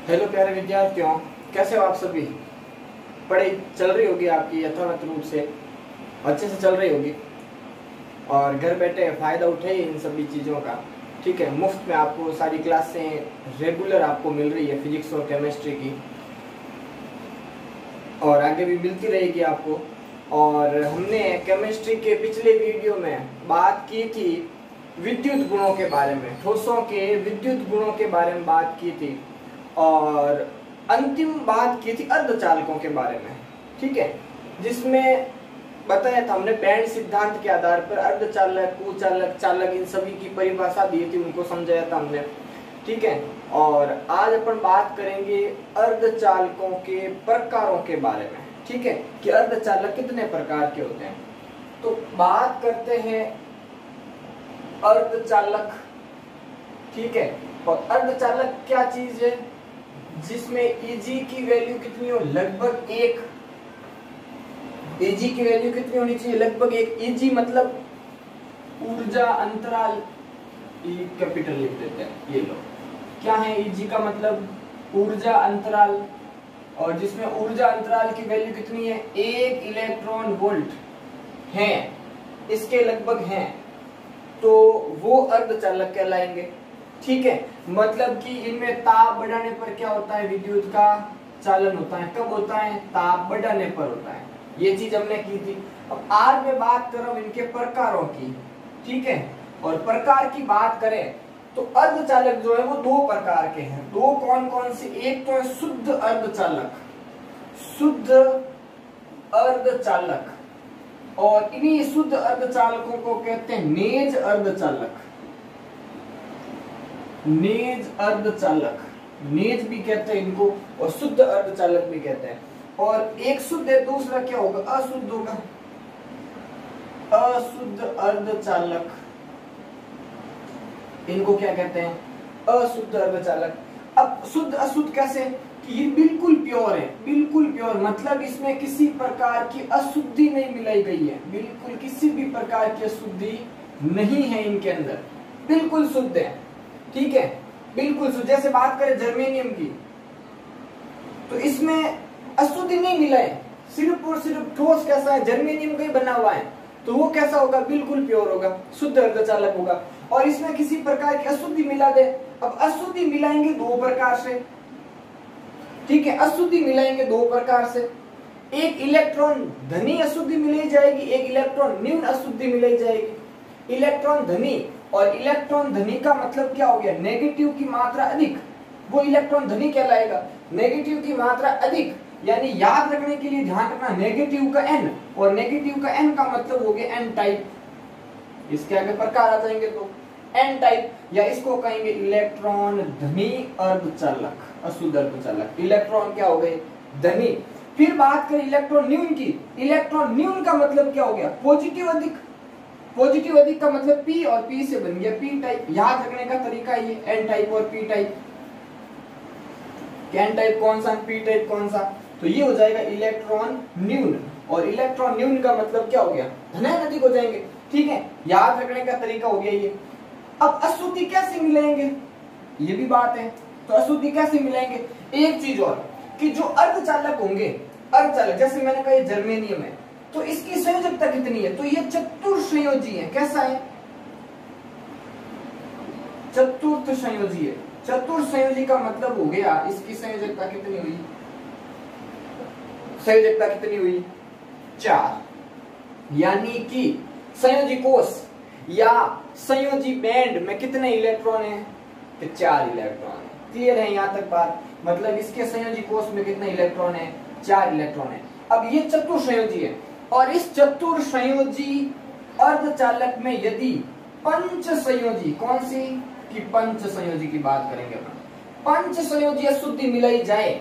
Hello प्यारे विद्यार्थियों, कैसे हो आप सभी। पढ़ाई चल रही होगी आपकी यथावत रूप से, अच्छे से चल रही होगी और घर बैठे फायदा उठाइए इन सभी चीज़ों का। ठीक है, मुफ्त में आपको सारी क्लासें रेगुलर आपको मिल रही है फिजिक्स और केमिस्ट्री की, और आगे भी मिलती रहेगी आपको। और हमने केमिस्ट्री के पिछले वीडियो में बात की थी विद्युत गुणों के बारे में, ठोसों के विद्युत गुणों के बारे में बात की थी, और अंतिम बात की थी अर्धचालकों के बारे में। ठीक है, जिसमें बताया था हमने बैंड सिद्धांत के आधार पर अर्धचालक, कुचालक, चालक इन सभी की परिभाषा दी थी, उनको समझाया था हमने। ठीक है, और आज अपन बात करेंगे अर्धचालकों के प्रकारों के बारे में। ठीक है, कि अर्धचालक कितने प्रकार के होते हैं। तो बात करते हैं अर्धचालक। ठीक है, और अर्धचालक क्या चीज है जिसमें Eg की वैल्यू कितनी हो, लगभग 1। Eg की वैल्यू कितनी होनी चाहिए, लगभग 1। Eg मतलब ऊर्जा अंतराल, E कैपिटल लिख देते हैं, ये लो। क्या है Eg का मतलब, ऊर्जा अंतराल, और जिसमें ऊर्जा अंतराल की वैल्यू कितनी है, 1 इलेक्ट्रॉन वोल्ट है, इसके लगभग है, तो वो अर्धचालक कहलाएंगे। ठीक है, मतलब कि इनमें ताप बढ़ाने पर क्या होता है, विद्युत का चालन होता है। कब होता है, ताप बढ़ाने पर होता है। ये चीज हमने की थी। अब आज मैं बात कर रहा हूं इनके प्रकारों की। ठीक है, और प्रकार की बात करें तो अर्धचालक जो है वो 2 प्रकार के हैं। 2 कौन कौन से, एक तो है शुद्ध अर्धचालक, शुद्ध अर्धचालक, और इन्हीं शुद्ध अर्धचालकों को कहते हैं नेज अर्धचालक। नेज अर्धचालक, नेज भी कहते हैं इनको, और शुद्ध अर्धचालक भी कहते हैं। और एक शुद्ध है, दूसरा क्या होगा, अशुद्ध होगा, अशुद्ध अर्धचालक। इनको क्या कहते हैं, अशुद्ध अर्धचालक। अब शुद्ध अशुद्ध कैसे, कि ये बिल्कुल प्योर है, बिल्कुल प्योर मतलब इसमें किसी प्रकार की अशुद्धि नहीं मिलाई गई है, बिल्कुल किसी भी प्रकार की अशुद्धि नहीं है इनके अंदर, बिल्कुल शुद्ध है। ठीक है, बिल्कुल शुद्ध। जैसे बात करें जर्मेनियम की, तो इसमें अशुद्धि नहीं मिला है, सिर्फ और सिर्फ ठोस कैसा है, जर्मेनियम का ही बना हुआ है, तो वो कैसा होगा, बिल्कुल प्योर होगा, शुद्ध अर्धचालक होगा। और इसमें किसी प्रकार की अशुद्धि मिला दे, अब अशुद्धि मिलाएंगे 2 प्रकार से। ठीक है, अशुद्धि मिलाएंगे 2 प्रकार से, एक इलेक्ट्रॉन धनी अशुद्धि मिलाई जाएगी, एक इलेक्ट्रॉन न्यून अशुद्धि मिलाई जाएगी। इलेक्ट्रॉन धनी, और इलेक्ट्रॉन धनी का मतलब क्या हो गया, नेगेटिव की मात्रा अधिक, वो इलेक्ट्रॉन धनी कहलाएगा। नेगेटिव की मात्रा अधिक यानी याद रखने के लिए ध्यान रखना, नेगेटिव का n, और नेगेटिव का n का मतलब हो गया n टाइप। इसके आगे प्रकार आ जाएंगे तो n टाइप, या इसको कहेंगे इलेक्ट्रॉन धनी अर्धचालक, अशुद्ध अर्धचालक। इलेक्ट्रॉन क्या हो गए, धनी। फिर बात करें इलेक्ट्रॉन न्यून की, इलेक्ट्रॉन न्यून का मतलब क्या हो गया, पॉजिटिव अधिक। पॉजिटिव अधिक का मतलब P, और P से बन गया P टाइप। याद रखने का तरीका ये, N टाइप और P टाइप। N टाइप कौन सा, P टाइप कौन सा, तो ये हो जाएगा इलेक्ट्रॉन न्यून। और इलेक्ट्रॉन न्यून का मतलब क्या हो गया, धनायन अधिक हो जाएंगे। ठीक है, याद रखने का तरीका हो गया ये। अब अशुद्धि कैसे मिलेंगे, ये भी बात है, तो अशुद्धि कैसे मिलेंगे, एक चीज और, कि जो अर्धचालक होंगे, अर्धचालक जैसे मैंने कहा जर्मेनियम है, तो इसकी संयोजकता कितनी है, तो ये चतुर्थ संयोजी है। कैसा है, चतुर्थ संयोजी है। चतुर्थ संयोजी का मतलब हो गया इसकी संयोजकता कितनी हुई, संयोजकता कितनी हुई, 4। यानी कि संयोजी कोष या संयोजी बैंड में कितने इलेक्ट्रॉन हैं, तो 4 इलेक्ट्रॉन है। क्लियर है यहाँ तक बात, मतलब इसके संयोजी कोष में कितने इलेक्ट्रॉन है, 4 इलेक्ट्रॉन है। अब ये चतुर्थ संयोजी है, और इस चतुर्थ संयोजी अर्धचालक में यदि पंच संयोजी, कौन सी, कि पंच संयोजी की बात करेंगे अपन, पंच संयोजी अशुद्धि मिलाई जाए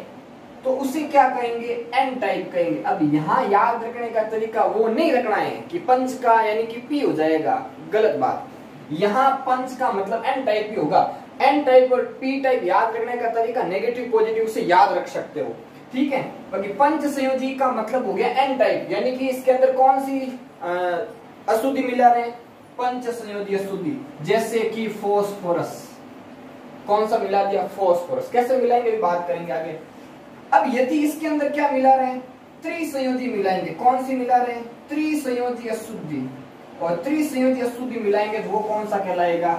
तो उसे क्या कहेंगे, एन टाइप कहेंगे। अब यहाँ याद रखने का तरीका वो नहीं रखना है कि पंच का यानी कि P हो जाएगा, गलत बात। यहाँ पंच का मतलब एन टाइप ही होगा। एन टाइप और P टाइप याद रखने का तरीका नेगेटिव पॉजिटिव से याद रख सकते हो। ठीक है, बाकी पंच संयोजी का मतलब हो गया एन टाइप, यानी कि इसके अंदर कौन सी अशुद्धि मिला रहे, पंच संयोजी अशुद्धि, जैसे कि फास्फोरस। कौन सा मिला दिया, फास्फोरस। कैसे मिलाएंगे बात करेंगे आगे। अब यदि इसके अंदर क्या मिला रहे हैं, त्रिसंयोजी मिलाएंगे। कौन सी मिला रहे हैं, त्रिसंयोजी अशुद्धि। और त्रिसंयोजी अशुद्धि मिलाएंगे तो वो कौन सा कहलाएगा,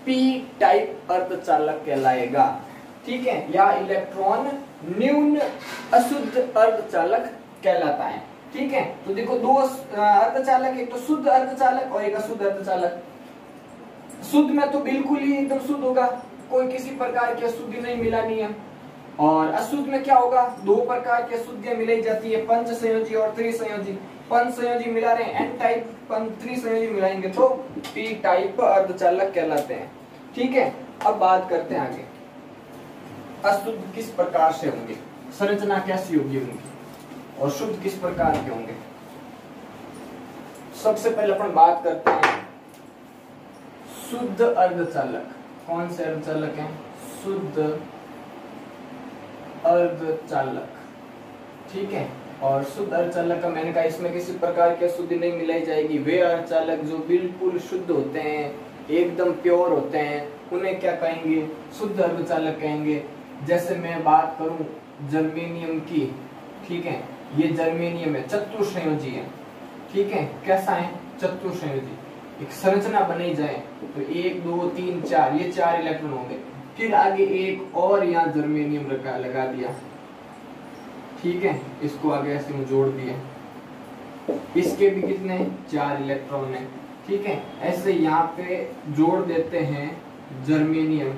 पी टाइप अर्धचालक कहलाएगा। ठीक है, या इलेक्ट्रॉन न्यून अशुद्ध अर्धचालक कहलाता है। ठीक है, तो देखो दो अर्धचालक, एक तो शुद्ध अर्धचालक और एक अशुद्ध अर्धचालक। शुद्ध में तो बिल्कुल ही एकदम शुद्ध होगा, कोई किसी प्रकार की अशुद्धि नहीं मिलानी है। और अशुद्ध में क्या होगा, दो प्रकार की अशुद्धियां मिलाई जाती है, पंच संयोजी और त्रिसंयोजी। पंच संयोजी मिला रहे हैं एन टाइप, त्रिसंयोजी मिलाएंगे तो पी टाइप अर्धचालक कहलाते हैं। ठीक है, अब बात करते हैं आगे, अशुद्ध किस प्रकार से होंगे, संरचना कैसी होगी उनकी, और शुद्ध किस प्रकार के होंगे। सबसे पहले अपन बात करते हैं शुद्ध अर्धचालक। कौन से अर्धचालक हैं, शुद्ध अर्धचालक। ठीक है, और शुद्ध अर्धचालक का मैंने कहा इसमें किसी प्रकार की अशुद्धि नहीं मिलाई जाएगी। वे अर्धचालक जो बिल्कुल शुद्ध होते हैं, एकदम प्योर होते हैं, उन्हें क्या कहेंगे, शुद्ध अर्धचालक कहेंगे। जैसे मैं बात करूं जर्मेनियम की, ठीक है, ये जर्मेनियम है, चतुर्संयोजी है। ठीक है, कैसा है, चतुर्संयोजी। एक संरचना बनाई जाए तो 1 2 3 4, ये 4 इलेक्ट्रॉन होंगे। फिर आगे एक और यहाँ जर्मेनियम लगा दिया। ठीक है, इसको आगे ऐसे जोड़ दिया, इसके भी कितने, 4 इलेक्ट्रॉन है। ठीक है, ऐसे यहाँ पे जोड़ देते हैं जर्मेनियम,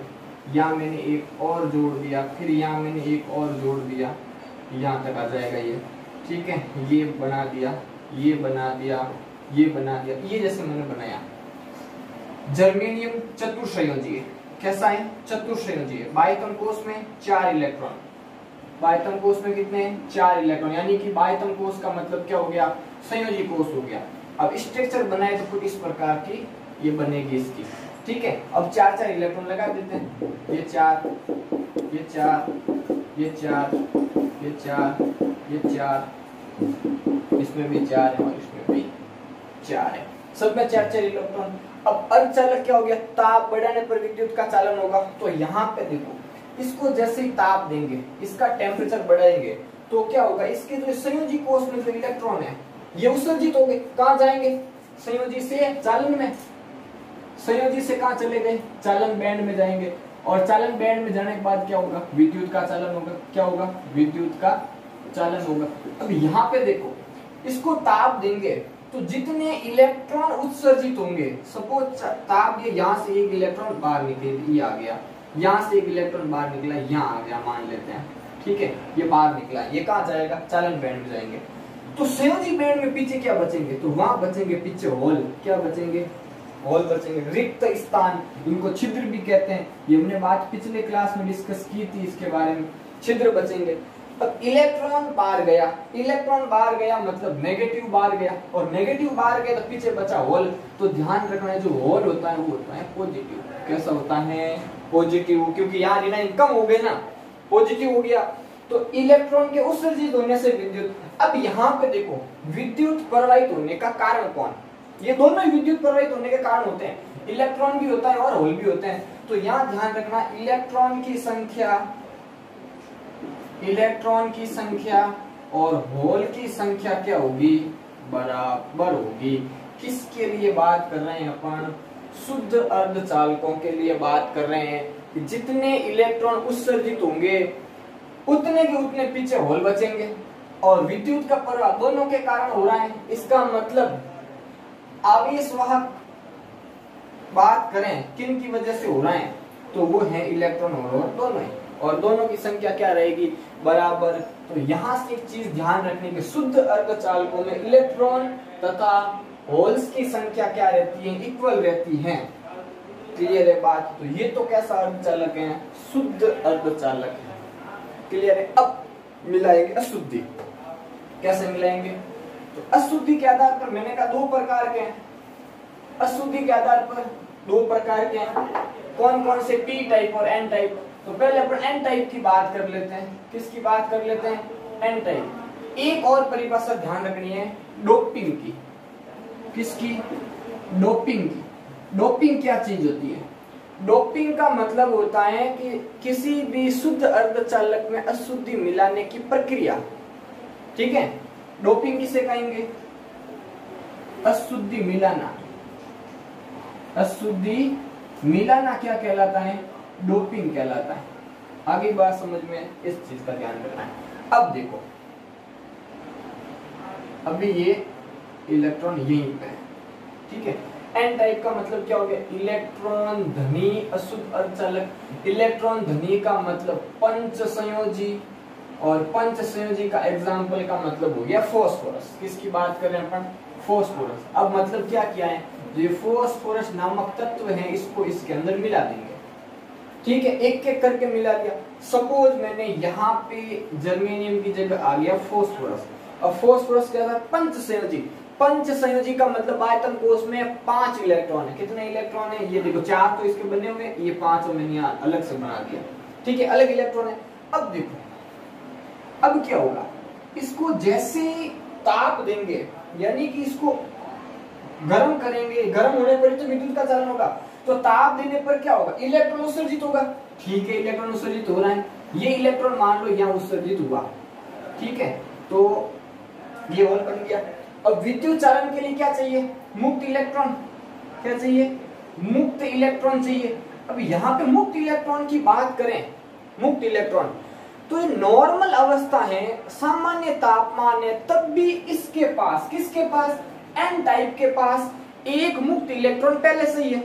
यहाँ मैंने एक और जोड़ दिया, फिर यहाँ मैंने एक और जोड़ दिया, यहाँ तक आ जाएगा ये। ठीक है, ये बना दिया, ये बना दिया, ये बना दिया, ये जैसे मैंने बनाया। जर्मेनियम चतुर्संयोजी है, कैसा है, चतुर्संयोजी है। बाह्यतम कोष में 4 इलेक्ट्रॉन, बाह्यतम कोष में कितने, 4 इलेक्ट्रॉन, यानी कि बाह्यतम कोष का मतलब क्या हो गया, संयोजी कोष हो गया। अब स्ट्रक्चर बनाए तो कुछ इस प्रकार की ये बनेगी इसकी। ठीक है, अब 4 इलेक्ट्रॉन लगा देते हैं, ये 4, ये 4, ये 4, ये 4, ये 4, इसमें भी 4 है और इसमें भी 4 है, सब में 4 इलेक्ट्रॉन। अब अर्धचालक क्या हो गया, ताप बढ़ाने पर विद्युत का चालन होगा। तो यहाँ पे देखो, इसको जैसे ही ताप देंगे, इसका टेम्परेचर बढ़ाएंगे तो क्या होगा, इसके जो संयोजी कोष में जो इलेक्ट्रॉन है ये उत्सर्जित हो गए, कहाँ जाएंगे, संयोजी से चालन में, संयोजी से कहाँ चले गए, चालन बैंड में जाएंगे। और चालन बैंड में जाने के बाद क्या होगा, विद्युत का चालन होगा। क्या होगा, विद्युत का चालन होगा। अब यहाँ पे देखो, इसको ताप देंगे तो जितने इलेक्ट्रॉन उत्सर्जित होंगे, सपोज ताप दिया, यहाँ से एक इलेक्ट्रॉन बाहर निकल, ये आ गया, यहाँ से एक इलेक्ट्रॉन बाहर निकला, यहाँ आ गया, मान लेते हैं। ठीक है, ये बाहर निकला, ये कहाँ जाएगा, चालन बैंड में जाएंगे। तो संयोजी बैंड में पीछे क्या बचेंगे, तो वहां बचेंगे पीछे होल। क्या बचेंगे, होल बचेंगे, रिक्त स्थान, इनको छिद्र भी कहते हैं। ये हमने बात पिछले क्लास में डिस्कस की थी इसके बारे में, छिद्र बचेंगे। अब इलेक्ट्रॉन बाहर गया, इलेक्ट्रॉन बाहर गया मतलब नेगेटिव बाहर गया, और नेगेटिव बाहर गया तो पीछे बचा होल। तो ध्यान रखना है, जो होल होता है वो होता है पॉजिटिव। कैसा होता है, पॉजिटिव, क्योंकि यहाँ ऋणायन कम हो गए ना, पॉजिटिव हो गया तो इलेक्ट्रॉन के उत्सर्जित होने से विद्युत। अब यहाँ पे देखो, विद्युत प्रवाहित होने का कारण कौन, ये दोनों ही विद्युत प्रवाहित होने के कारण होते हैं, इलेक्ट्रॉन भी होता है और होल भी होते हैं। तो यहाँ ध्यान रखना, इलेक्ट्रॉन की संख्या, इलेक्ट्रॉन की संख्या और होल की संख्या क्या होगी, बराबर होगी। किसके लिए बात कर रहे हैं अपन, शुद्ध अर्धचालकों के लिए बात कर रहे हैं कि जितने इलेक्ट्रॉन उत्सर्जित होंगे उतने के उतने पीछे होल बचेंगे, और विद्युत का प्रवाह दोनों के कारण हो रहा है। इसका मतलब आवेशवाहक बात करें किन की वजह से हो रहा है, तो वो है इलेक्ट्रॉन और दोनों ही, और दोनों की संख्या क्या रहेगी, बराबर। तो यहाँ से एक चीज ध्यान रखने की, शुद्ध अर्धचालकों में इलेक्ट्रॉन तथा होल्स की संख्या क्या रहती है, इक्वल रहती है। क्लियर है बात। तो ये तो कैसा अर्धचालक है, शुद्ध अर्धचालक है। क्लियर है। अब मिलाएंगे अशुद्धि, कैसे मिलाएंगे, तो अशुद्धि के आधार पर मैंने कहा 2 प्रकार के हैं, अशुद्धि के आधार पर 2 प्रकार के हैं। कौन कौन से, पी टाइप और एन टाइप। तो पहले अपन एन टाइप की बात कर लेते हैं। किसकी बात कर लेते हैं, एन टाइप। एक और परिभाषा ध्यान रखनी है, डोपिंग की। किसकी, डोपिंग की। डोपिंग क्या चीज होती है, डोपिंग का मतलब होता है कि किसी भी शुद्ध अर्धचालक में अशुद्धि मिलाने की प्रक्रिया। ठीक है, डोपिंग किसे कहेंगे? अशुद्धि मिलाना। अशुद्धि मिलाना क्या कहलाता है? डोपिंग कहलाता है। आगे बात समझ में, इस चीज का ध्यान रखना है। अब देखो, अभी ये इलेक्ट्रॉन यहीं पे है, ठीक है। एन टाइप का मतलब क्या हो गया? इलेक्ट्रॉन धनी अशुद्ध अर्धचालक। इलेक्ट्रॉन धनी का मतलब पंच संयोजी, और पंच संयोजी का एग्जाम्पल का मतलब हो गया फॉस्फोरस। किसकी बात कर रहे हैं अपन? फॉस्फोरस। अब मतलब क्या किया है? जो फॉस्फोरस नामक तत्व है इसको इसके अंदर मिला देंगे, ठीक है, एक एक करके मिला दिया। सपोज मैंने यहाँ पे जर्मेनियम की जगह आ गया फॉस्फोरस। अब फॉस्फोरस क्या था? पंच संयोजी। पंच संयोजी का मतलब आयतन कोश में 5 इलेक्ट्रॉन है। कितने इलेक्ट्रॉन है? ये देखो 4 तो इसके बने हुए, ये 5 मैंने यहाँ अलग से बना दिया, ठीक है, अलग इलेक्ट्रॉन है। अब देखो, अब क्या होगा? इसको जैसे ताप देंगे, यानी कि इसको गर्म करेंगे, गर्म होने पर तो विद्युत का चालन होगा, तो ताप देने पर क्या होगा? इलेक्ट्रॉन उत्सर्जित होगा, ठीक है, इलेक्ट्रॉन उत्सर्जित हो रहा है। ये इलेक्ट्रॉन मान लो यहाँ उत्सर्जित हुआ, ठीक है, तो ये होल बन गया। अब विद्युत चालन के लिए क्या चाहिए? मुक्त इलेक्ट्रॉन। क्या चाहिए? मुक्त इलेक्ट्रॉन चाहिए। अब यहाँ पे मुक्त इलेक्ट्रॉन की बात करें, मुक्त इलेक्ट्रॉन तो ये नॉर्मल अवस्था है, सामान्य तापमान है, तब भी इसके पास, किसके पास? एन टाइप के पास एक मुक्त इलेक्ट्रॉन पहले से ही है।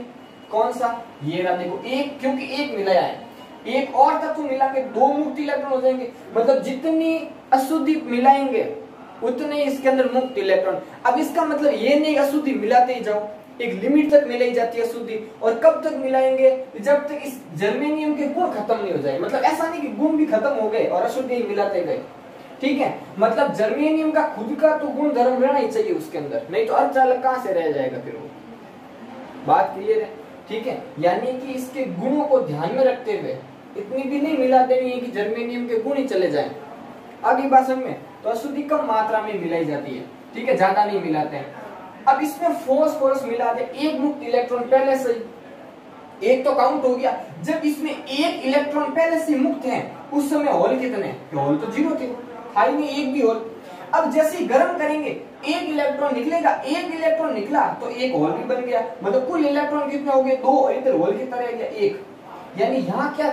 कौन सा? ये रहा, देखो एक, क्योंकि एक मिलाया है, एक और तत्व मिला के 2 मुक्त इलेक्ट्रॉन हो जाएंगे। मतलब जितनी अशुद्धि मिलाएंगे उतने इसके अंदर मुक्त इलेक्ट्रॉन। अब इसका मतलब ये नहीं अशुद्धि मिलाते ही जाओ, एक लिमिट तक मिलाई जाती है अशुद्धि। और कब तक मिलाएंगे? जब तक इस जर्मेनियम के गुण खत्म नहीं हो जाए। मतलब ऐसा नहीं कि गुण भी खत्म हो गए और अशुद्धि मिलाते गए, ठीक है। मतलब जर्मेनियम का खुद का तो गुण धर्म रहना ही चाहिए उसके अंदर, नहीं तो अर्धचालक कहां से रह जाएगा फिर वो। बात क्लियर है, ठीक है। यानी कि इसके गुणों को ध्यान में रखते हुए इतनी भी नहीं मिला देनी है कि जर्मेनियम के गुण ही चले जाएं। आगे बात समझ में, तो अशुद्धि कम मात्रा में मिलाई जाती है, ठीक है, ज्यादा नहीं मिलाते हैं। अब इसमें फॉस्फोरस मिला दे, एक मुक्त इलेक्ट्रॉन पहले से, एक तो काउंट हो गया। जब इसमें एक इलेक्ट्रॉन पहले से मुक्त है, उस समय होल कितने? होल तो 0 थे, हाई में एक भी होल। अब जैसे ही गर्म करेंगे एक इलेक्ट्रॉन निकलेगा, एक इलेक्ट्रॉन निकला तो एक होल भी बन गया। मतलब कुल इलेक्ट्रॉन कितने हो गए? 2, और इधर होल कितना रह गया? 1। यानी यहाँ क्या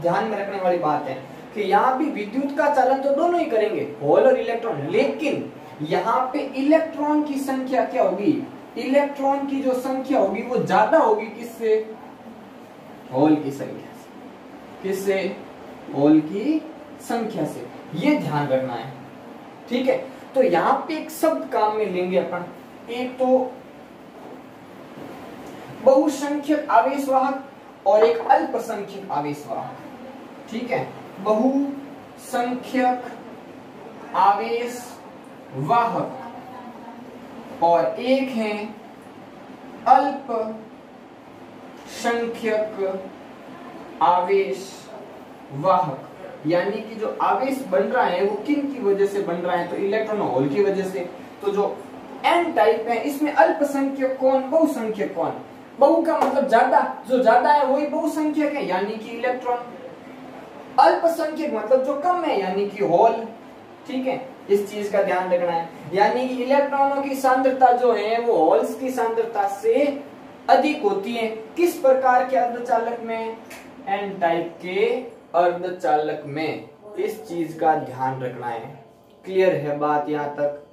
ध्यान में रखने वाली बात है कि यहाँ भी विद्युत का चालन तो दोनों ही करेंगे, होल और इलेक्ट्रॉन, लेकिन यहाँ पे इलेक्ट्रॉन की संख्या क्या होगी? इलेक्ट्रॉन की जो संख्या होगी वो ज्यादा होगी, किससे? होल की संख्या से। किससे? होल की संख्या से। ये ध्यान रखना है, ठीक है। तो यहाँ पे एक शब्द काम में लेंगे अपन, एक तो बहुसंख्यक आवेशवाहक और एक अल्पसंख्यक आवेशवाहक, ठीक है। बहुसंख्यक आवेशवाहक और एक है अल्पसंख्यक आवेशवाहक। यानी कि जो आवेश बन रहा है वो किन की वजह से बन रहा है? तो इलेक्ट्रॉन होल की वजह से। तो जो एन टाइप है इसमें अल्पसंख्यक कौन, बहुसंख्यक कौन? बहु का मतलब ज्यादा, जो ज्यादा है वही बहुसंख्यक है, यानी कि इलेक्ट्रॉन। अल्पसंख्यक मतलब जो कम है, यानी कि होल, ठीक है। इस चीज का ध्यान रखना है, यानी कि इलेक्ट्रॉनों की सांद्रता जो है वो होल्स की सांद्रता से अधिक होती है। किस प्रकार के अर्धचालक में? एन टाइप के अर्धचालक में। इस चीज का ध्यान रखना है। क्लियर है बात यहाँ तक?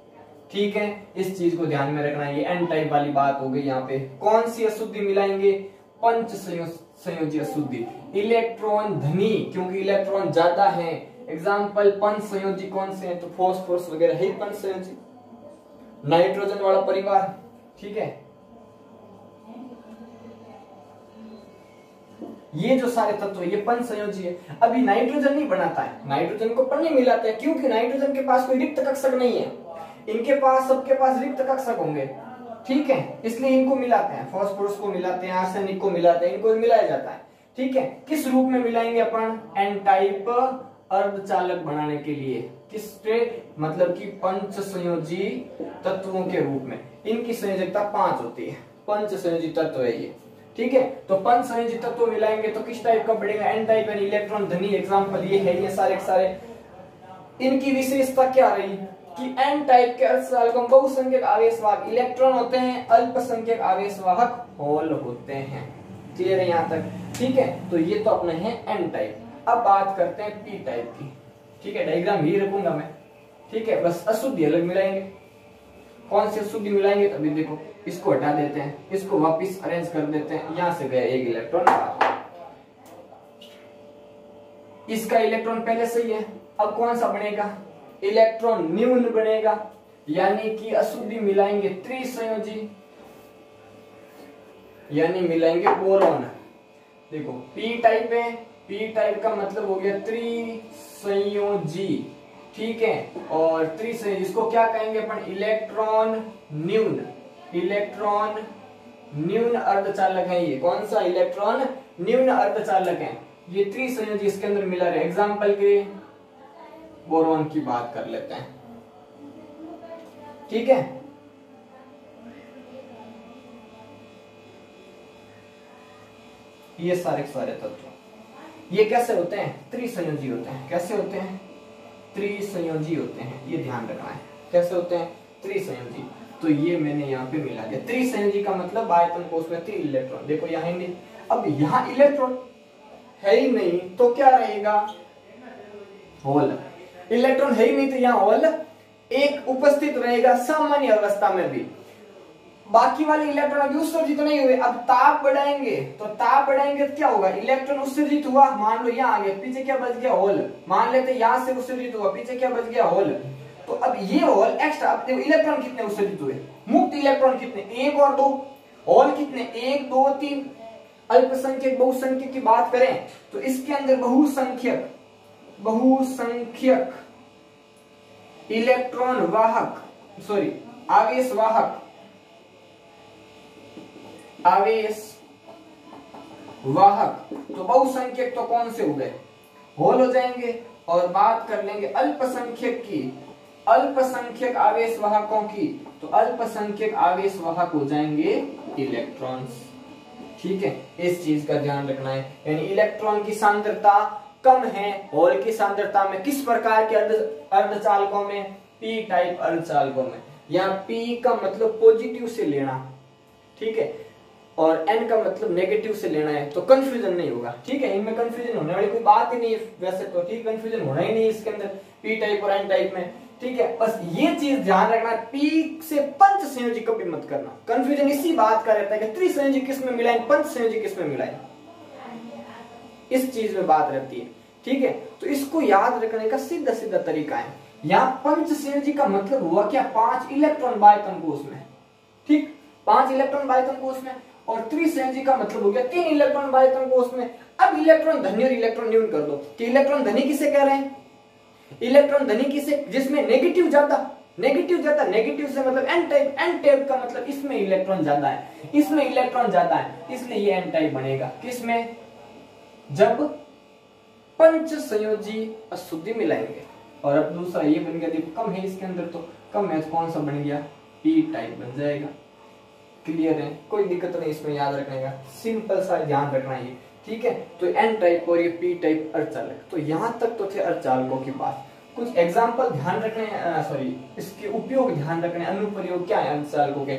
ठीक है, इस चीज को ध्यान में रखना है। ये एन टाइप वाली बात हो गई। यहाँ पे कौन सी अशुद्धि मिलाएंगे? पंच संयोजी अशुद्धि। इलेक्ट्रॉन धनी, क्योंकि इलेक्ट्रॉन ज्यादा है। एग्जाम्पल पंच संयोजी कौन से हैं? तो फॉस्फोरस वगैरह है पंच संयोजी। नाइट्रोजन वाला परिवार, ठीक है। ये जो सारे तत्व है ये पंच संयोजी है। अभी नाइट्रोजन नहीं बनाता है, नाइट्रोजन को पर नहीं मिलाते हैं, क्योंकि नाइट्रोजन के पास कोई रिक्त कक्षक नहीं है। इनके पास, सबके पास रिक्त कक्षक होंगे, ठीक है, इसलिए इनको मिलाते हैं। फॉस्फोरस को मिलाते हैं, आर्सेनिक को मिलाते हैं, इनको मिलाया जाता है, ठीक है। किस रूप में मिलाएंगे अपन? एन टाइप अर्धचालक बनाने के लिए। किस पे? मतलब कि पंच संयोजी तत्वों के रूप में। इनकी संयोजकता 5 होती है, पंच संयोजी तत्व है ये, ठीक है। तो पंच संयोजी तत्व मिलाएंगे तो किस टाइप का बढ़ेगा, एन टाइप यानी इलेक्ट्रॉन धनी। एग्जांपल ये है, ये सारे के सारे। इनकी विशेषता क्या रही कि एन टाइप के अर्धचालकों में बहुसंख्यक आवेशवाहक इलेक्ट्रॉन होते हैं, अल्पसंख्यक आवेशवाहक होल होते हैं। क्लियर है यहाँ तक, ठीक है। तो ये तो अपने हैं एन टाइप। अब बात करते हैं पी टाइप की, ठीक है। डायग्राम ही रखूंगा मैं, ठीक है। बस अशुद्धि अलग मिलाएंगे। कौन सी अशुद्धि मिलाएंगे, तभी देखो इसको हटा देते हैं, इसको वापस अरेंज कर देते हैं। यहां से गया एक इलेक्ट्रॉन, इसका इलेक्ट्रॉन पहले सही है। अब कौन सा बनेगा, इलेक्ट्रॉन न्यून बनेगा, यानी कि अशुद्धि मिलाएंगे त्रिसंयोजी, यानी मिलाएंगे बोरॉन। देखो पी टाइप है, पी टाइप का मतलब हो गया त्रिसंयोजी, ठीक है। और त्रिसंयोजी इसको क्या कहेंगे अपन, इलेक्ट्रॉन न्यून। इलेक्ट्रॉन न्यून अर्धचालक है ये। कौन सा, इलेक्ट्रॉन न्यून अर्धचालक है ये त्रिसंयोजी इसके अंदर मिला है। एग्जाम्पल के बोरॉन की बात कर लेते हैं, ठीक है। ये सारे तत्व ये कैसे होते हैं, त्रिसंयोजी होते हैं। कैसे होते हैं, त्रिसंयोजी होते हैं, ये ध्यान रखना है। कैसे होते हैं, त्रिसंयोजी। तो ये मैंने यहाँ पे मिला दिया। त्रिसंयोजी का मतलब आयतन कोश में 3 इलेक्ट्रॉन। देखो यहाँ नहीं, अब यहाँ इलेक्ट्रॉन है ही नहीं तो क्या रहेगा, होल। इलेक्ट्रॉन है ही नहीं तो यहाँ होल एक उपस्थित रहेगा सामान्य अवस्था में भी। बाकी वाले इलेक्ट्रॉन अभी उत्सर्जित नहीं हुए, अब ताप बढ़ाएंगे तो ताप बढ़ाएंगे तो क्या होगा, इलेक्ट्रॉन उत्सर्जित हुआ, मान लो यहाँ आ गया, पीछे क्या बच गया, होल। मान लेते यहाँ से उत्सर्जित हुआ, पीछे क्या बच गया, होल। तो अब ये होल एक्स्ट्रा, अब देखो इलेक्ट्रॉन कितने उत्सर्जित हुए, मुक्त इलेक्ट्रॉन कितने, 1 और 2, होल कितने, 1 2 3। अल्पसंख्यक बहुसंख्यक की बात करें तो इसके अंदर बहुसंख्यक इलेक्ट्रॉन वाहक, सॉरी आवेश वाहक, तो बहुसंख्यक तो कौन से हो गए, होल हो जाएंगे। और बात कर लेंगे अल्पसंख्यक की, अल्पसंख्यक आवेश वाहकों की, तो अल्पसंख्यक आवेश वाहक हो जाएंगे इलेक्ट्रॉन्स, ठीक है। इस चीज का ध्यान रखना है, यानी इलेक्ट्रॉन की सांद्रता कम है होल की सांद्रता में। किस प्रकार के अर्धचालकों में, पी टाइप अर्धचालकों में। यहाँ पी का मतलब पॉजिटिव से लेना, ठीक है, और एन का मतलब नेगेटिव से लेना है, तो कंफ्यूजन नहीं होगा, ठीक है। इनमें कंफ्यूजन होने वाली कोई बात ही नहीं है वैसे तो, ठीक, कंफ्यूजन होना ही नहीं है इसके अंदर पी टाइप और एन टाइप में, ठीक है। बस ये चीज ध्यान रखना, पी से पंच संयोजी कभी मत करना। कंफ्यूजन इसी बात का रहता है कि त्रिसंयोजी किस में मिलाएं, पंच संयोजी किस में मिलाएं, इस चीज में बात रहती है, ठीक है। तो इसको याद रखने का सीधा सीधा तरीका है। यहाँ पंच संयोजी का मतलब हुआ क्या, 5 इलेक्ट्रॉन बाह्यतम कोश में, ठीक, 5 इलेक्ट्रॉन बाह्यतम कोश में। और त्रिसंयोजी का मतलब हो गया 3 इलेक्ट्रॉन बाह्यतम कोश में। अब इलेक्ट्रॉन धनी और इलेक्ट्रॉन न्यून कर दो कि इलेक्ट्रॉन धनी किसे कह रहे हैं, इलेक्ट्रॉन धनी किसे, जिसमें नेगेटिव ज्यादा, नेगेटिव से मतलब एन टाइप, एन टाइप का मतलब इसमें इलेक्ट्रॉन ज्यादा है, इसमें इलेक्ट्रॉन ज्यादा है, इसलिए ये एन टाइप बनेगा। किसमें, जब पंच संयोजी अशुद्धि मिलाएंगे। और अब दूसरा ये बन गया, देखो कम है इसके अंदर, तो कम है तो कौन सा बन गया, पी टाइप बन जाएगा। क्लियर है, कोई दिक्कत नहीं इसमें याद रखने का, सिंपल सा ध्यान रखना है, ठीक है। तो एन टाइप और ये पी टाइप अर्धचालक, तो यहां तक तो थे अर्धचालकों की बात। कुछ एग्जांपल ध्यान रखने, सॉरी इसके उपयोग ध्यान रखने, अनुप्रयोग क्या है अर्धचालकों के।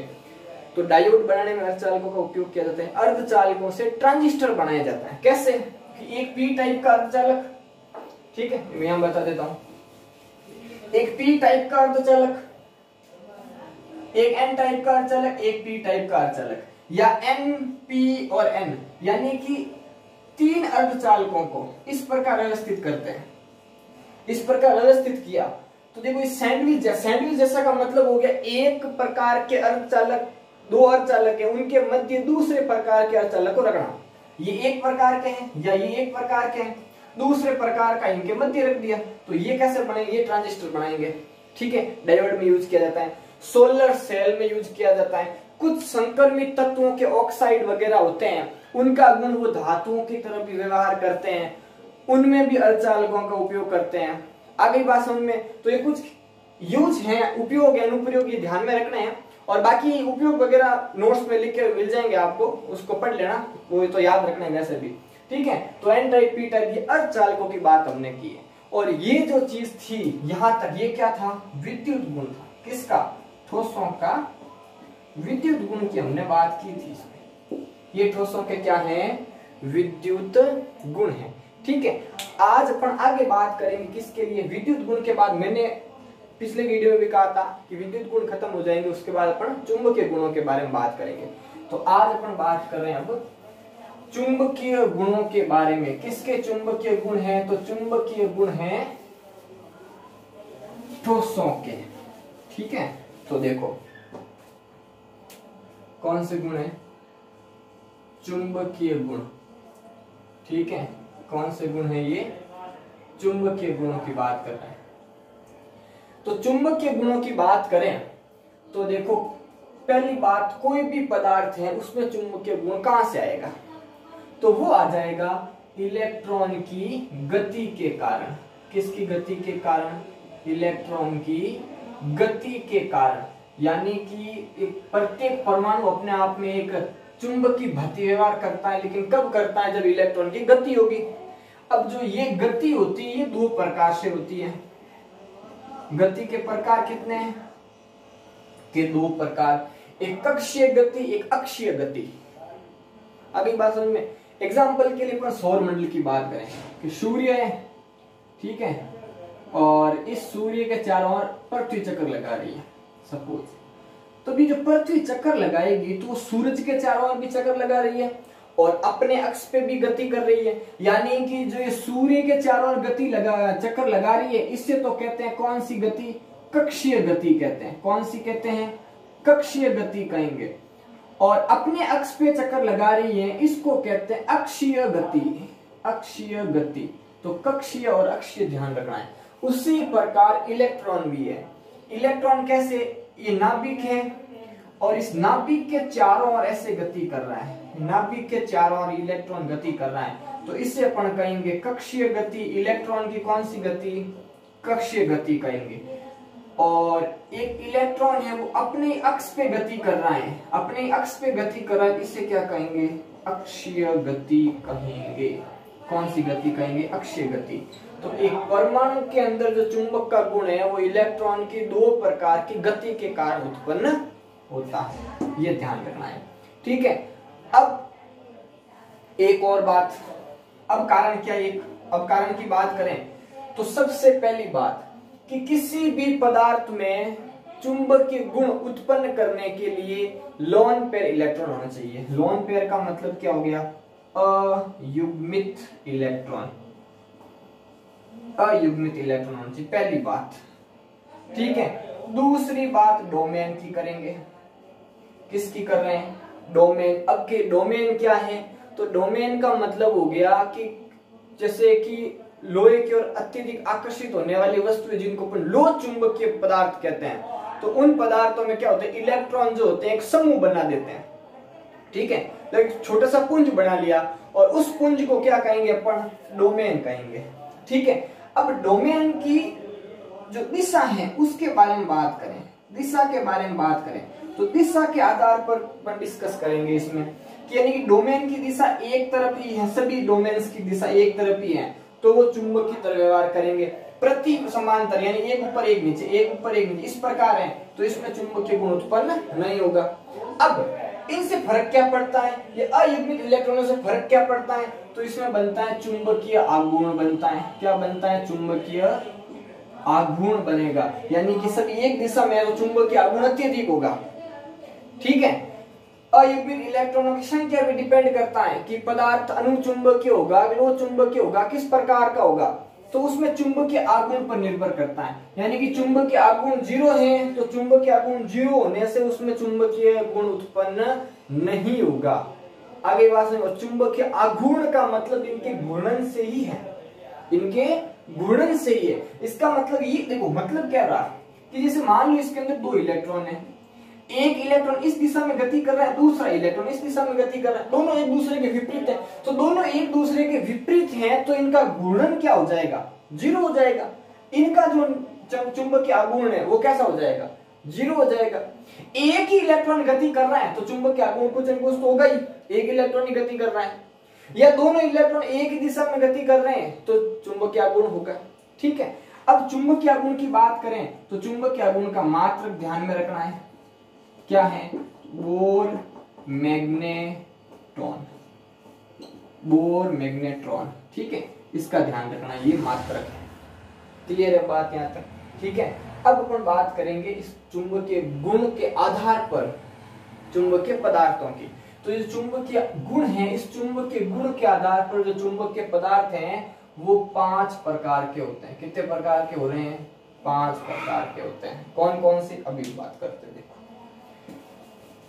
तो डायोड बनाने में अर्धचालकों का उपयोग किया जाता है। अर्धचालकों से ट्रांजिस्टर बनाया जाता है। कैसे, कि एक पी टाइप का अर्धचालक, ठीक है, मैं यहां बता देता हूं, एक पी टाइप का अर्धचालक, एक एन टाइप का अर्धचालक, एक पी टाइप का अर्धचालक, या एन पी और एन, यानी कि 3 अर्धचालकों को इस प्रकार व्यवस्थित करते हैं। इस प्रकार व्यवस्थित किया तो देखो इस सैंडविच जैसा का मतलब हो गया, एक प्रकार के अर्धचालक, 2 अर्धचालक है, उनके मध्य दूसरे प्रकार के अर्धचालक को रखना। ये एक प्रकार के हैं या ये एक प्रकार के हैं, दूसरे प्रकार का इनके मध्य रख दिया, तो ये कैसे बनेंगे, ये ट्रांजिस्टर बनाएंगे, ठीक है। डायोड में यूज किया जाता है, सोलर सेल में यूज किया जाता है। कुछ संक्रमित तत्वों के ऑक्साइड वगैरह होते हैं, उनका गुण वो धातुओं की तरह भी व्यवहार करते हैं, उनमें भी अर्धचालकों का उपयोग करते हैं। आ गई बात समझ में। तो ये कुछ यूज है, उपयोग है, अनुप्रयोग, ये ध्यान में रखना है। और बाकी उपयोग वगैरह नोट्स में लिख के मिल जाएंगे आपको, उसको पढ़ लेना, वो तो याद रखना है वैसे भी, ठीक है। तो एन टाइप पी टाइप ये अर्धचालकों की बात हमने की है। और ये जो चीज थी यहां तक, ये क्या था, विद्युत गुण था। किसका, ठोसों का विद्युत गुण की हमने बात की थी इसमें। ये ठोसों के क्या है, विद्युत गुण है, ठीक है। आज अपन आगे बात करेंगे किसके लिए, विद्युत गुण के बाद मैंने पिछले वीडियो में भी कहा था कि विद्युत गुण खत्म हो जाएंगे, उसके बाद अपन चुंबकीय गुणों के बारे में बात करेंगे। तो आज अपन बात कर रहे हैं अब चुंबकीय गुणों के बारे में। किसके चुंबकीय गुण हैं, तो चुंबकीय गुण हैं ठोसों के, ठीक है। तो देखो कौन से गुण है, चुंबकीय गुण, ठीक है। कौन से गुण है ये, चुंबकीय गुणों की बात कर रहे हैं। तो चुंबकीय गुणों की बात करें तो देखो पहली बात, कोई भी पदार्थ है उसमें चुंबकीय गुण कहां से आएगा, तो वो आ जाएगा इलेक्ट्रॉन की गति के कारण। किसकी गति के कारण, इलेक्ट्रॉन की गति के कारण। यानी कि प्रत्येक परमाणु अपने आप में एक चुंबकीय भौतिक व्यवहार करता है, लेकिन कब करता है, जब इलेक्ट्रॉन की गति होगी। अब जो ये गति होती है ये दो प्रकार से होती है। गति के प्रकार कितने हैं, के दो प्रकार, एक कक्षीय गति, एक अक्षीय गति। अब एक बात समझ में, एग्जाम्पल के लिए अपन सौर मंडल की बात करें कि सूर्य है, ठीक है, और इस सूर्य के चारों ओर पृथ्वी चक्कर लगा रही है सपोज। तो भी जो पृथ्वी चक्कर लगाएगी तो सूरज के चारों ओर भी चक्कर लगा रही है और अपने अक्ष पे भी गति कर रही है। यानी कि जो ये सूर्य के चारों ओर गति लगा, चक्कर लगा रही है, इससे तो कहते हैं कौन सी गति, कक्षीय गति कहते हैं। कौन सी कहते हैं, कक्षीय गति कहेंगे। और अपने अक्ष पे चक्कर लगा रही है, इसको कहते हैं अक्षीय गति, अक्षीय गति। तो कक्षीय और अक्षीय ध्यान रखना है। उसी प्रकार इलेक्ट्रॉन भी है। इलेक्ट्रॉन कैसे, ये नाभिक है और इस नाभिक के चारों ओर ऐसे गति कर रहा है, नाभिक के चारों ओर इलेक्ट्रॉन गति कर रहा है, तो इससे अपन कहेंगे कक्षीय गति। इलेक्ट्रॉन की कौन सी गति, कक्षीय गति कहेंगे। और एक इलेक्ट्रॉन है वो अपने अक्ष पे गति कर रहा है, अपने अक्ष पे गति कर रहा है, इसे क्या कहेंगे, अक्षीय गति कहेंगे। कौन सी गति कहेंगे, अक्षीय गति। तो एक परमाणु के अंदर जो चुंबक का गुण है वो इलेक्ट्रॉन की दो प्रकार की गति के कारण उत्पन्न होता है, ये ध्यान रखना है, ठीक है। अब एक और बात, अब कारण क्या, एक अब कारण की बात करें तो सबसे पहली बात कि किसी भी पदार्थ में चुंबकीय गुण उत्पन्न करने के लिए लोन पेयर इलेक्ट्रॉन होना चाहिए। लोन पेयर का मतलब क्या हो गया, अयुग्मित इलेक्ट्रॉन, अयुग्मित इलेक्ट्रॉन होना चाहिए, पहली बात, ठीक है। दूसरी बात डोमेन की करेंगे। किसकी कर रहे हैं, डोमेन। अब के डोमेन क्या है, तो डोमेन का मतलब हो गया कि जैसे कि लोहे की ओर अत्यधिक आकर्षित होने वाली वस्तुएं जिनको अपन लो चुंबकीय पदार्थ कहते हैं, तो उन पदार्थों में क्या होता है, इलेक्ट्रॉन जो होते हैं एक समूह बना देते हैं, ठीक है। तो छोटा सा पुंज बना लिया और उस पुंज को क्या कहेंगे अपन, डोमेन कहेंगे, ठीक है। अब डोमेन की जो दिशा है उसके बारे में बात करें, दिशा के बारे में बात करें तो दिशा के आधार पर अपन डिस्कस करेंगे इसमें कि यानी कि डोमेन की दिशा एक तरफ ही है, सभी डोमेन्स की दिशा एक तरफ ही है, तो वो चुंबक की तरह व्यवहार करेंगे। प्रति समांतर यानी एक ऊपर एक नीचे, एक ऊपर एक नीचे, इस प्रकार है, तो इसमें चुंबकीय गुण उत्पन्न नहीं होगा। अब इनसे फर्क क्या पड़ता है, ये अयुग्मित इलेक्ट्रॉनों से फर्क क्या पड़ता है, तो इसमें बनता है चुंबकीय आघूर्ण बनता है। क्या बनता है, चुंबकीय आघूर्ण बनेगा, यानी कि सब एक दिशा में है तो चुंबकीय आघूर्ण अत्यधिक होगा, ठीक है। अयुग्मित इलेक्ट्रॉनों की संख्या भी डिपेंड करता है कि पदार्थ अनुचुंबकीय होगा, लो चुंबकीय होगा, किस प्रकार का होगा, तो उसमें चुंबकीय आघूर्ण पर निर्भर करता है। यानी कि चुंबकीय आघूर्ण 0 है तो चुंबकीय आघूर्ण 0 होने से उसमें चुंबकीय गुण उत्पन्न नहीं होगा। आगे बात में, चुंबकीय आघूर्ण का मतलब इनके घूर्णन से ही है, इनके घूर्णन से ही है। इसका मतलब ये देखो, मतलब क्या रहा कि जैसे मान लो इसके अंदर दो इलेक्ट्रॉन है, एक इलेक्ट्रॉन इस दिशा में गति कर रहा है, दूसरा इलेक्ट्रॉन इस दिशा में गति कर रहा है, दोनों एक दूसरे के विपरीत है, तो दोनों एक दूसरे के विपरीत हैं तो इनका घूर्णन क्या हो जाएगा, 0 हो जाएगा। इनका जो चुंबकीय आघूर्ण है वो कैसा हो जाएगा, जीरो हो जाएगा। एक ही इलेक्ट्रॉन गति कर रहा है तो चुंबकीय आघूर्ण कुछ न कुछ तो होगा ही, एक इलेक्ट्रॉन ही गति कर रहा है, या दोनों इलेक्ट्रॉन एक ही दिशा में गति कर रहे हैं तो चुंबकीय आघूर्ण होगा। ठीक है, अब चुंबकीय आघूर्ण की बात करें तो चुंबकीय आघूर्ण का मात्रक ध्यान में रखना है, क्या है, बोर मैग्नेट्रॉन, बोर मैग्नेट्रॉन। ठीक है, इसका ध्यान रखना, ये मात्रक है। क्लियर है बात यहां तक? ठीक है, अब अपन बात करेंगे इस चुंबकीय गुण के आधार पर चुंबकीय पदार्थों की। तो ये चुंबकीय गुण है, इस चुंबकीय गुण के आधार पर जो चुंबकीय पदार्थ हैं वो 5 प्रकार के होते हैं। कितने प्रकार के हो रहे हैं? 5 प्रकार के होते हैं। कौन कौन से, अभी बात करते हैं। देखो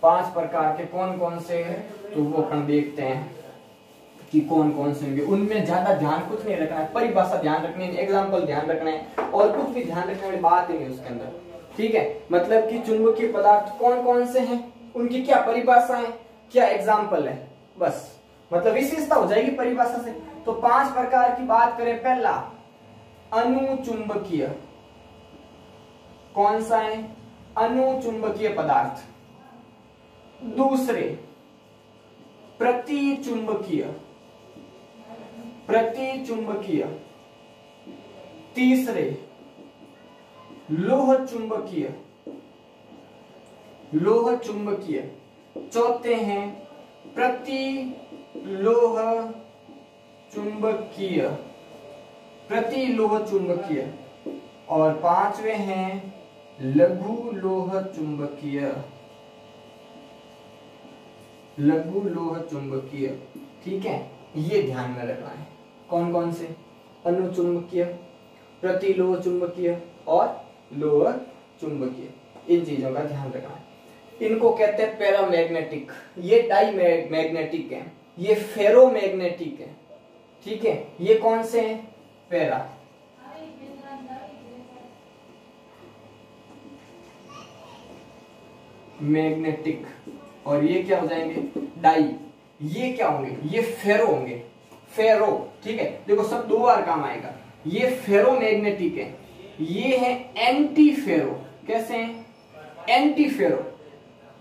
5 प्रकार के कौन कौन से हैं, तो वो अपन देखते हैं कि कौन कौन से होंगे। उनमें ज्यादा ध्यान कुछ नहीं रखना है, परिभाषा ध्यान रखनी है, एग्जाम्पल ध्यान रखना है, और कुछ भी ध्यान रखने वाली बात ही नहीं उसके अंदर। ठीक है, मतलब कि चुंबकीय पदार्थ कौन कौन से हैं, उनकी क्या परिभाषा है, क्या एग्जाम्पल है, बस मतलब विशेषता हो जाएगी परिभाषा से। तो 5 प्रकार की बात करें, पहला अनुचुंबकीय, कौन सा है, अनुचुंबकीय पदार्थ। दूसरे प्रतिचुंबकीय, प्रतिचुंबकीय। तीसरे लोह चुंबकीय, लोह चुंबकीय। चौथे हैं प्रतिलोह चुंबकीय, प्रतिलोह चुंबकीय। और 5वें हैं लघु लोह चुंबकीय, लघु लोह चुंबकीय। ठीक है, ये ध्यान में रखना है। कौन कौन से? अनुचुंबकीय, प्रतिलोह चुंबकीय और लोह चुंबकीय। इन चीजों का ध्यान रखना है। इनको कहते हैं पैरामैग्नेटिक, ये डाई मैग्नेटिक है, ये फेरोमैग्नेटिक है। ठीक है, ये कौन से हैं? पैरा। मैग्नेटिक। और ये क्या हो जाएंगे? डाई। ये क्या होंगे? ये फेरो होंगे, फेरो। ठीक है, देखो सब 2 बार काम आएगा। ये फेरोमैग्नेटिक है, ये है एंटी फेरो। कैसे हैं? एंटी फेरो।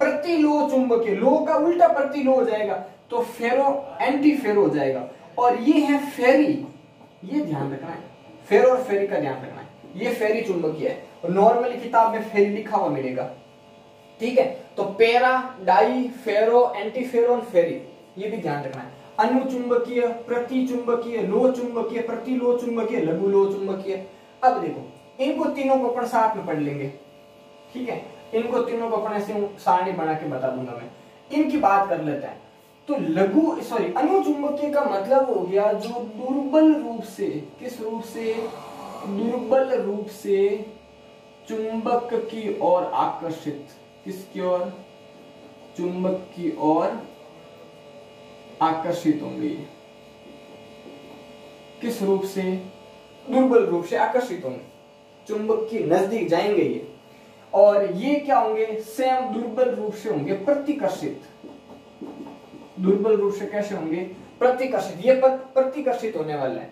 प्रतिलोह चुंबकीय, लोह का उल्टा प्रतिलोह हो जाएगा तो फेरो एंटी फेरो हो जाएगा। और ये है फेरी, ये ध्यान रखना है, फेरो और फेरी का ध्यान रखना है। ये फेरी चुंबकीय है और नॉर्मली किताब में फेरी लिखा हुआ मिलेगा। ठीक है, तो पैरा, डाई, फेरो, एंटी फेरो और फेरी, ये भी ध्यान रखना है। अनुचुंबकीय, प्रतिचुंबकीय, लोह चुंबकीय, प्रतिलोह चुंबकीय, लघु लोह चुंबकीय। अब देखो इनको तीनों को अपन साथ में पढ़ लेंगे। ठीक है, इनको तीनों को अपन ऐसे सारणी बना के बता दूंगा मैं। इनकी बात कर लेते हैं। तो अनुचुंबकीय का मतलब हो गया जो दुर्बल रूप से, किस रूप से? दुर्बल रूप से चुंबक की ओर आकर्षित, किसकी ओर? चुंबक की ओर आकर्षित होंगे। किस रूप से? दुर्बल रूप से आकर्षित होंगे, चुंबक के नजदीक जाएंगे ये। और ये क्या होंगे? स्वयं दुर्बल रूप से होंगे प्रतिकर्षित। दुर्बल रूप से कैसे होंगे? प्रतिकर्षित। ये प्रतिकर्षित होने वाला है।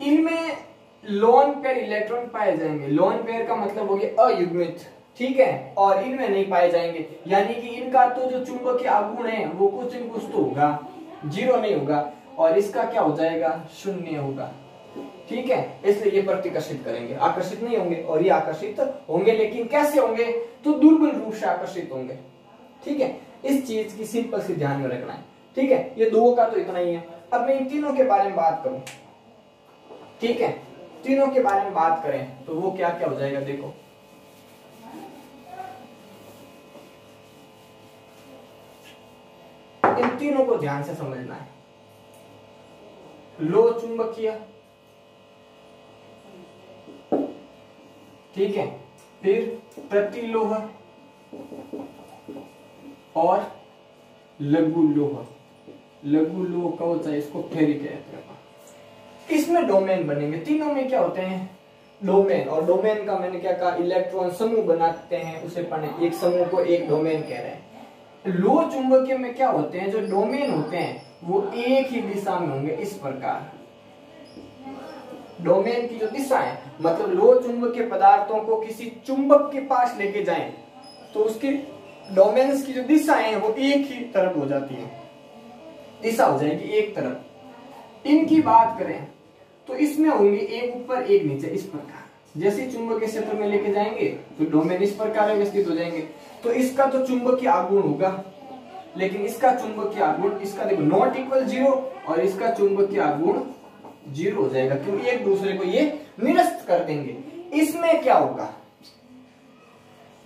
इनमें लोन पेयर इलेक्ट्रॉन पाए जाएंगे। लोन पेयर का मतलब हो गया अयुग्मित। ठीक है, और इनमें नहीं पाए जाएंगे, यानी कि इनका तो जो चुंबकीय आघूर्ण है वो कुछ न कुछ तो होगा, 0 नहीं होगा, और इसका क्या हो जाएगा? 0 होगा। ठीक है, इसलिए ये प्रतिकर्षित करेंगे, आकर्षित नहीं होंगे। और ये आकर्षित होंगे, लेकिन कैसे होंगे? तो दुर्बल रूप से आकर्षित होंगे। ठीक है, इस चीज की सिंपल सी ध्यान में रखना है। ठीक है, ये 2 का तो इतना ही है। अब मैं इन तीनों के बारे में बात करूं। ठीक है, तीनों के बारे में बात करें तो वो क्या क्या हो जाएगा? देखो इन तीनों को ध्यान से समझना है। लोह चुंबकीय, ठीक है, फिर प्रतिलोह और लघु लोह। लघु लोह का होता है, इसको फेरी कहते हैं। इसमें डोमेन बनेंगे। तीनों में क्या होते हैं? डोमेन। और डोमेन का मैंने क्या कहा? इलेक्ट्रॉन समूह बनाते हैं, उसे पढ़े। एक समूह को एक डोमेन कह रहे हैं। लोह चुंबकीय में क्या होते हैं? जो डोमेन होते हैं वो एक ही दिशा में होंगे, इस प्रकार। डोमेन की जो दिशा है मतलब लो चुंबकीय पदार्थों को किसी चुंबक के पास लेके जाएं तो उसके डोमेन्स की जो दिशा है वो एक ही तरफ हो जाती है, दिशा हो जाएगी एक तरफ। इनकी बात करें तो इसमें होंगे एक ऊपर एक नीचे इस प्रकार। जैसे चुंबकीय क्षेत्र में लेके जाएंगे तो डोमेन इस प्रकार व्यवस्थित हो जाएंगे। तो इसका तो चुंबकीय आघूर्ण होगा, लेकिन इसका चुंबकीय आघूर्ण, इसका देखो नॉट इक्वल 0 और इसका चुंबकीय आघूर्ण 0 हो जाएगा, क्योंकि एक दूसरे को ये निरस्त कर देंगे। इसमें क्या होगा,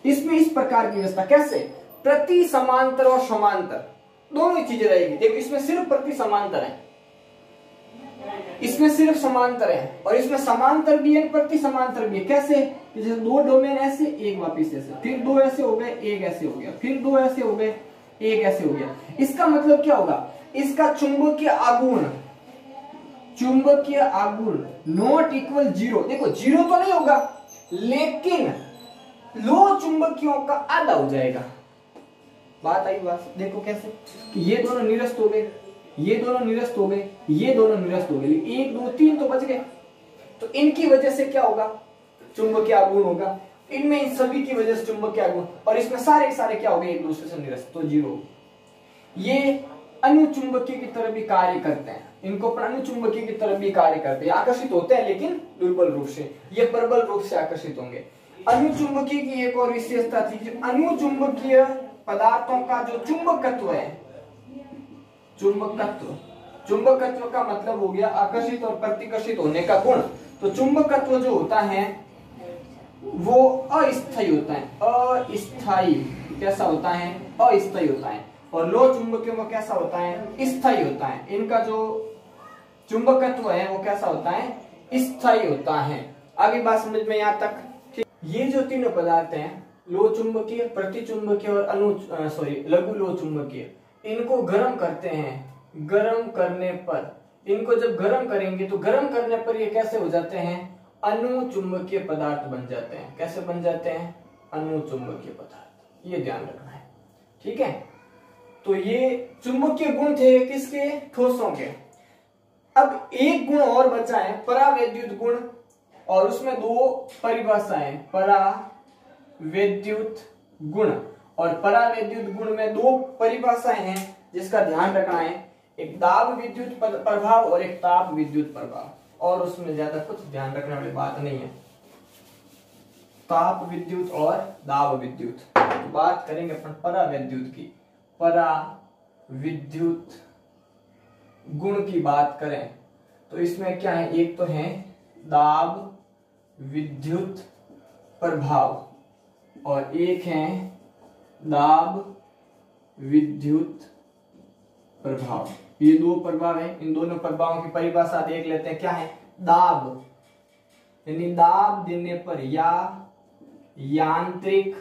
इसमें इस प्रकार की व्यवस्था कैसे, प्रति समांतर और समांतर दोनों चीजें रहेगी। देखो इसमें सिर्फ प्रति समांतर है, इसमें सिर्फ समांतर है, और इसमें समांतर भी है प्रति समांतर भी है। कैसे, जैसे दो डोमेन ऐसे, एक वापिस ऐसे, फिर दो ऐसे हो गए, एक ऐसे हो गया, फिर दो ऐसे हो गए, एक ऐसे हो गया। इसका मतलब क्या होगा, इसका चुंबकीय आघूर्ण, चुंबकीय आघूर्ण नॉट इक्वल 0। देखो 0 तो नहीं होगा, लेकिन लो चुंबकियों का आधा हो जाएगा। बात आई बात, देखो कैसे कि ये दोनों निरस्त हो गए, ये दोनों निरस्त हो गए, ये दोनों निरस्त हो गए, 1 2 3 तो बच गए। तो इनकी वजह से क्या होगा, चुंबकीय आघूर्ण होगा, इनमें इन सभी की वजह से चुंबकीय आघूर्ण, और इसमें सारे सारे क्या हो गए, एक दूसरे से निरस्त, तो 0। ये अनुचुंबकीय की तरह भी कार्य करते हैं, इनको अनुचुंबकीय की तरह भी कार्य करते हैं, आकर्षित होते हैं लेकिन दुर्बल रूप से, ये प्रबल रूप से आकर्षित होंगे। अनुचुंबकीय की एक और विशेषता थी कि अनुचुंबकीय पदार्थों का जो चुंबकत्व है, चुंबकत्व, चुंबकत्व का मतलब हो गया आकर्षित और प्रतिकर्षित होने का गुण। तो चुंबकत्व जो होता है वो अस्थायी होता है, अस्थायी कैसा होता है, अस्थायी होता है, और लो चुंबकीय में कैसा होता है, स्थायी होता है। इनका जो चुंबकत्व है वो कैसा होता है, स्थायी होता है। आगे बात समझ में यहाँ तक। ये जो तीनों पदार्थ हैं, लो चुंबकीय, प्रतिचुंबकीय और लघु लो चुंबकीय, इनको गर्म करते हैं। गर्म करने पर, इनको जब गर्म करेंगे तो गर्म करने पर ये कैसे हो जाते हैं, अनुचुंबकीय पदार्थ बन जाते हैं। कैसे बन जाते हैं, अनुचुंबकीय पदार्थ, ये ध्यान रखना है, ठीक है। तो ये चुंबकीय गुण थे किसके, ठोसों के। अब एक गुण और बचा है, परावैद्युत गुण, और उसमें दो परिभाषाएं, परावैद्युत गुण और परावैद्युत गुण में दो परिभाषाएं हैं जिसका ध्यान रखना है, एक दाब विद्युत प्रभाव और एक ताप विद्युत प्रभाव, और उसमें ज्यादा कुछ ध्यान रखने वाली बात नहीं है। ताप विद्युत और दाब विद्युत, तो बात करेंगे अपन परावैद्युत की। पराविद्युत गुण की बात करें तो इसमें क्या है, एक तो है दाब विद्युत प्रभाव और एक है दाब विद्युत प्रभाव। ये दो प्रभाव है, इन दोनों प्रभावों की परिभाषा देख लेते हैं। क्या है, दाब यानी दाब देने पर या यांत्रिक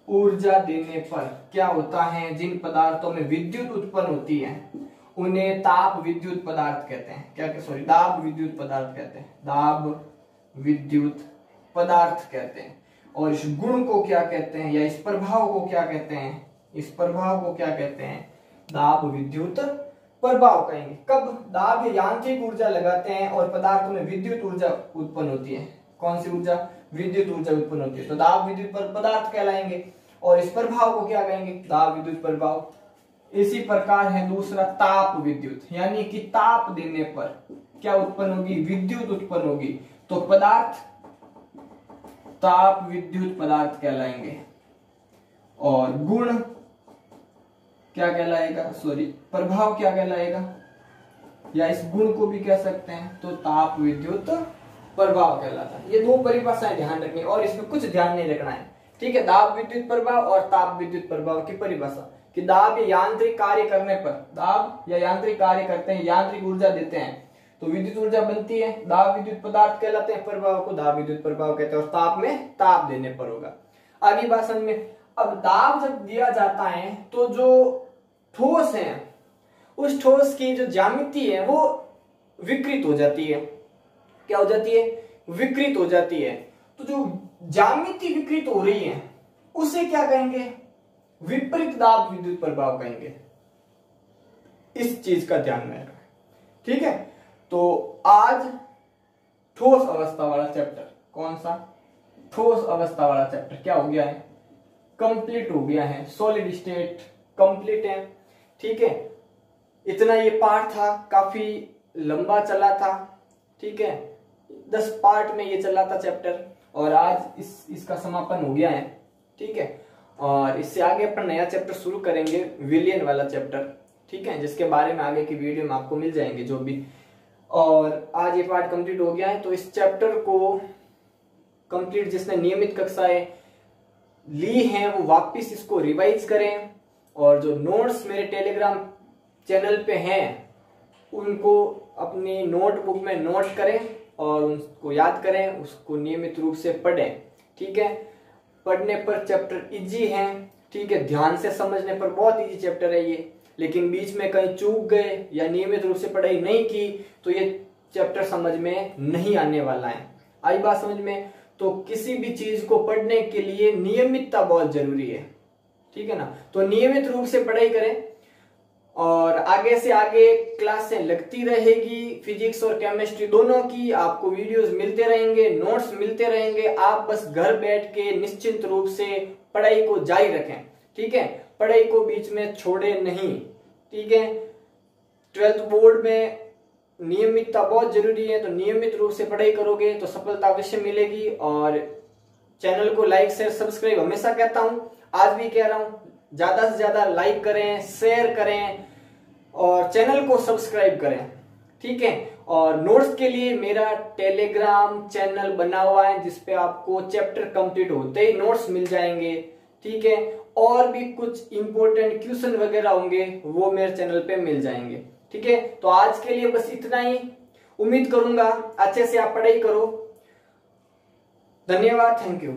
ऊर्जा देने पर क्या होता है, जिन पदार्थों में विद्युत उत्पन्न होती है उन्हें ताप विद्युत पदार्थ कहते हैं। क्या सॉरी, दाब विद्युत पदार्थ कहते हैं, दाब विद्युत पदार्थ कहते हैं। और इस गुण को क्या कहते हैं, या इस प्रभाव को क्या कहते हैं, इस प्रभाव को क्या कहते हैं, दाब विद्युत प्रभाव कहेंगे। कब, दाब या यांत्रिक ऊर्जा लगाते हैं और पदार्थों में विद्युत ऊर्जा उत्पन्न होती है। कौन सी ऊर्जा, विद्युत ऊर्जा उत्पन्न होती है, तो दाब विद्युत पदार्थ कहलाएंगे। और इस प्रभाव को क्या कहेंगे, दाब विद्युत प्रभाव। इसी प्रकार है दूसरा ताप विद्युत, यानी कि ताप देने पर क्या उत्पन्न होगी, विद्युत उत्पन्न होगी, तो पदार्थ ताप विद्युत पदार्थ कहलाएंगे। और गुण क्या कहलाएगा, सॉरी प्रभाव क्या कहलाएगा, या इस गुण को भी कह सकते हैं, तो ताप विद्युत प्रभाव कहलाता है। ये दो परिभाषाएं ध्यान रखनी, और इसमें कुछ ध्यान नहीं रखना है, ठीक है। दाब विद्युत प्रभाव और ताप विद्युत प्रभाव की परिभाषा कि दाब या यांत्रिक कार्य करने पर, दाब या यांत्रिक कार्य करते हैं, यांत्रिक ऊर्जा देते हैं तो विद्युत ऊर्जा बनती है, दाब विद्युत पदार्थ कहलाते हैं, प्रभाव को दाब विद्युत प्रभाव कहते हैं। और ताप में ताप देने पर होगा। आगे बात समझ में। अब दाब जब दिया जाता है तो जो ठोस है उस ठोस की जो ज्यामिति है वो विकृत हो जाती है। क्या हो जाती है, विकृत हो जाती है। तो जो ज्यामिति विकृत हो रही है उसे क्या कहेंगे, विपरीत दाब विद्युत प्रभाव कहेंगे। इस चीज का ध्यान में रखना, ठीक है। तो आज ठोस अवस्था वाला चैप्टर। कौन सा? ठोस अवस्था वाला चैप्टर क्या हो गया है? कंप्लीट हो गया है। सॉलिड स्टेट कंप्लीट है। ठीक है, इतना ये पार्ट था, काफी लंबा चला था। ठीक है, 10 पार्ट में ये चला था चैप्टर, और आज इसका समापन हो गया है। ठीक है, और इससे आगे अपन नया चैप्टर शुरू करेंगे, विलियन वाला चैप्टर। ठीक है, जिसके बारे में आगे की वीडियो में आपको मिल जाएंगे जो भी। और आज ये पार्ट कंप्लीट हो गया है, तो इस चैप्टर को कंप्लीट जिसने नियमित कक्षाएं ली हैं वो वापस इसको रिवाइज करें, और जो नोट्स मेरे टेलीग्राम चैनल पे हैं उनको अपनी नोटबुक में नोट करें और उसको याद करें, उसको नियमित रूप से पढ़ें। ठीक है, पढ़ने पर चैप्टर इजी है। ठीक है, ध्यान से समझने पर बहुत इजी चैप्टर है ये, लेकिन बीच में कहीं चूक गए या नियमित रूप से पढ़ाई नहीं की तो ये चैप्टर समझ में नहीं आने वाला है। आई बात समझ में? तो किसी भी चीज को पढ़ने के लिए नियमितता बहुत जरूरी है। ठीक है ना, तो नियमित रूप से पढ़ाई करें, और आगे से आगे क्लासें लगती रहेगी, फिजिक्स और केमिस्ट्री दोनों की आपको वीडियोस मिलते रहेंगे, नोट्स मिलते रहेंगे। आप बस घर बैठ के निश्चिंत रूप से पढ़ाई को जारी रखें। ठीक है, पढ़ाई को बीच में छोड़े नहीं। ठीक है, 12th बोर्ड में नियमितता बहुत जरूरी है, तो नियमित रूप से पढ़ाई करोगे तो सफलता अवश्य मिलेगी। और चैनल को लाइक शेयर सब्सक्राइब हमेशा कहता हूं, आज भी कह रहा हूं, ज्यादा से ज्यादा लाइक करें, शेयर करें और चैनल को सब्सक्राइब करें। ठीक है, और नोट्स के लिए मेरा टेलीग्राम चैनल बना हुआ है जिसपे आपको चैप्टर कंप्लीट होते ही नोट्स मिल जाएंगे। ठीक है, और भी कुछ इंपॉर्टेंट क्वेश्चन वगैरह होंगे वो मेरे चैनल पे मिल जाएंगे। ठीक है, तो आज के लिए बस इतना ही। उम्मीद करूंगा अच्छे से आप पढ़ाई करो। धन्यवाद, थैंक यू।